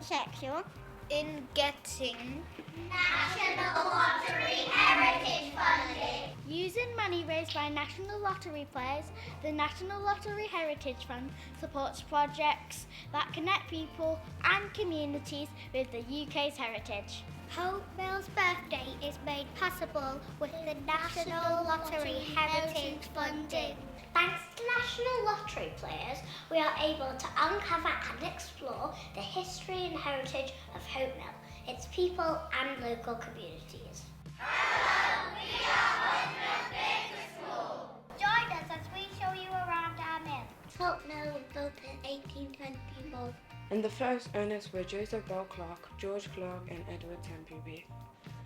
section in getting National Lottery Heritage funding. Using money raised by National Lottery players, the National Lottery Heritage Fund supports projects that connect people and communities with the UK's heritage. Hope Mill's birthday is made possible with the National Lottery Heritage funding. Thanks to National Lottery players, we are able to uncover and explore the history and heritage of Hope Mill, its people and local communities. Hello, we are Hope Mill Theatre School. Join us as we show you around our mill. Hope Mill was built in 1824. And the first owners were Joseph Bell Clark, George Clark and Edward Temple.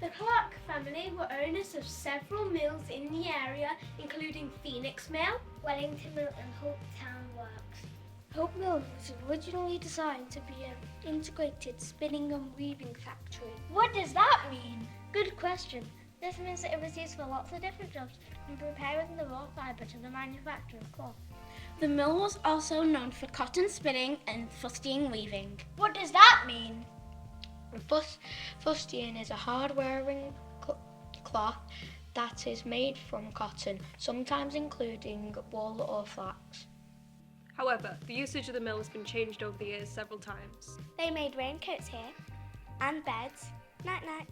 The Clark family were owners of several mills in the area, including Phoenix Mill, Wellington Mill and Hope Town Works. Hope Mill was originally designed to be an integrated spinning and weaving factory. What does that mean? Good question. This means that it was used for lots of different jobs, from preparing the raw fibre to the manufacture of cloth. The mill was also known for cotton spinning and fustian weaving. What does that mean? Fustian is a hard-wearing cloth that is made from cotton, sometimes including wool or flax. However, the usage of the mill has been changed over the years several times. They made raincoats here and beds. Night-night.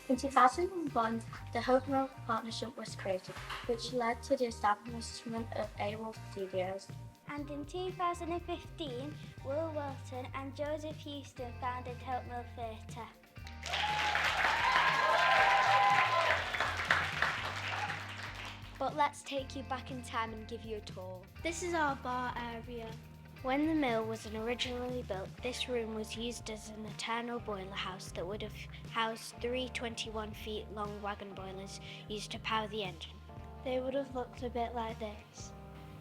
In 2001, the Hope Mill Partnership was created, which led to the establishment of AWOL Studios. And in 2015, Will Wilton and Joseph Houston founded Hope Mill Theatre. But let's take you back in time and give you a tour. This is our bar area. When the mill was originally built, this room was used as an eternal boiler house that would have housed 3 21-feet long wagon boilers used to power the engine. They would have looked a bit like this.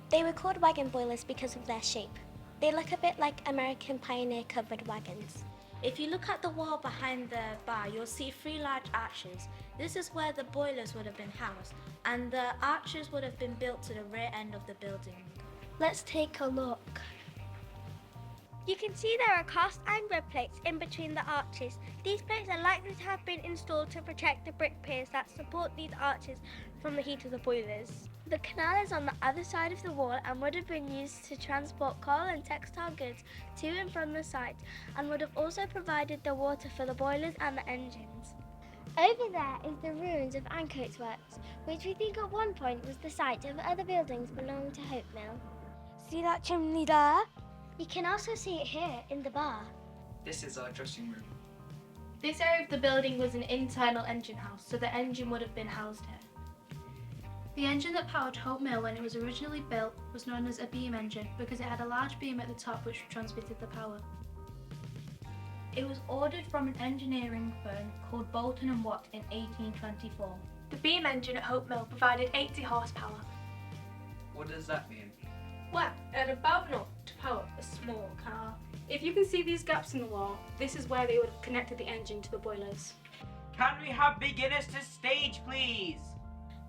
They were called wagon boilers because of their shape. They look a bit like American Pioneer covered wagons. If you look at the wall behind the bar, you'll see 3 large arches. This is where the boilers would have been housed, and the arches would have been built to the rear end of the building. Let's take a look. You can see there are cast iron red plates in between the arches. These plates are likely to have been installed to protect the brick piers that support these arches from the heat of the boilers. The canal is on the other side of the wall and would have been used to transport coal and textile goods to and from the site, and would have also provided the water for the boilers and the engines. Over there is the ruins of Ancoats Works, which we think at one point was the site of other buildings belonging to Hope Mill. See that chimney there? You can also see it here in the bar. This is our dressing room. This area of the building was an internal engine house, so the engine would have been housed here. The engine that powered Hope Mill when it was originally built was known as a beam engine because it had a large beam at the top which transmitted the power. It was ordered from an engineering firm called Bolton and Watt in 1824. The beam engine at Hope Mill provided 80 horsepower. What does that mean? Well, it had about enough to power a small car. If you can see these gaps in the wall, this is where they would have connected the engine to the boilers. Can we have beginners to stage, please?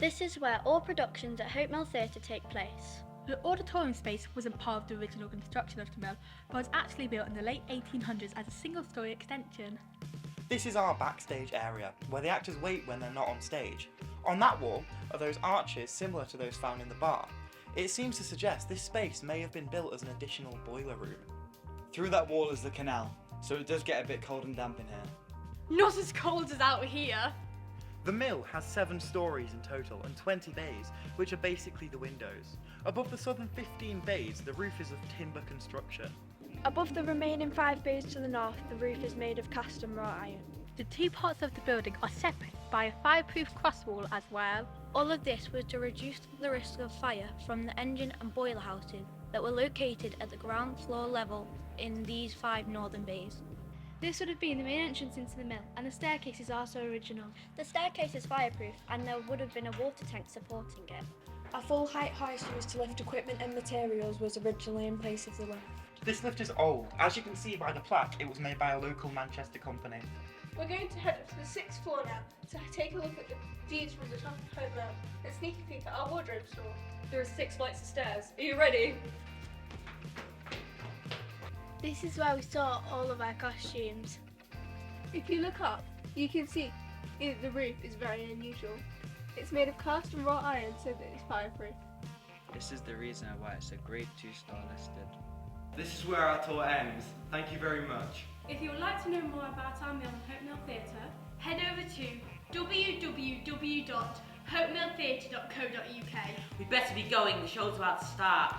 This is where all productions at Hope Mill Theatre take place. The auditorium space wasn't part of the original construction of the mill, but was actually built in the late 1800s as a single-storey extension. This is our backstage area, where the actors wait when they're not on stage. On that wall are those arches similar to those found in the bar. It seems to suggest this space may have been built as an additional boiler room. Through that wall is the canal, so it does get a bit cold and damp in here. Not as cold as out here. The mill has 7 stories in total and 20 bays, which are basically the windows. Above the southern 15 bays, the roof is of timber construction. Above the remaining 5 bays to the north, the roof is made of cast and wrought iron. The 2 parts of the building are separate by a fireproof cross wall as well. All of this was to reduce the risk of fire from the engine and boiler houses that were located at the ground floor level in these 5 northern bays. This would have been the main entrance into the mill, and the staircase is also original. The staircase is fireproof, and there would have been a water tank supporting it. A full height hoist used to lift equipment and materials was originally in place of the lift. This lift is old. As you can see by the plaque, it was made by a local Manchester company. We're going to head up to the 6th floor now to take a look at the views from the top of Hope Mill and sneak a peek at our wardrobe store. There are 6 flights of stairs. Are you ready? This is where we saw all of our costumes. If you look up, you can see the roof is very unusual. It's made of cast and wrought iron so that it's fireproof. This is the reason why it's a grade 2-star listed. This is where our tour ends. Thank you very much. If you would like to know more about our mill and Hope Mill Theatre, head over to www.hopemilltheatre.co.uk. We better be going, the show's about to start.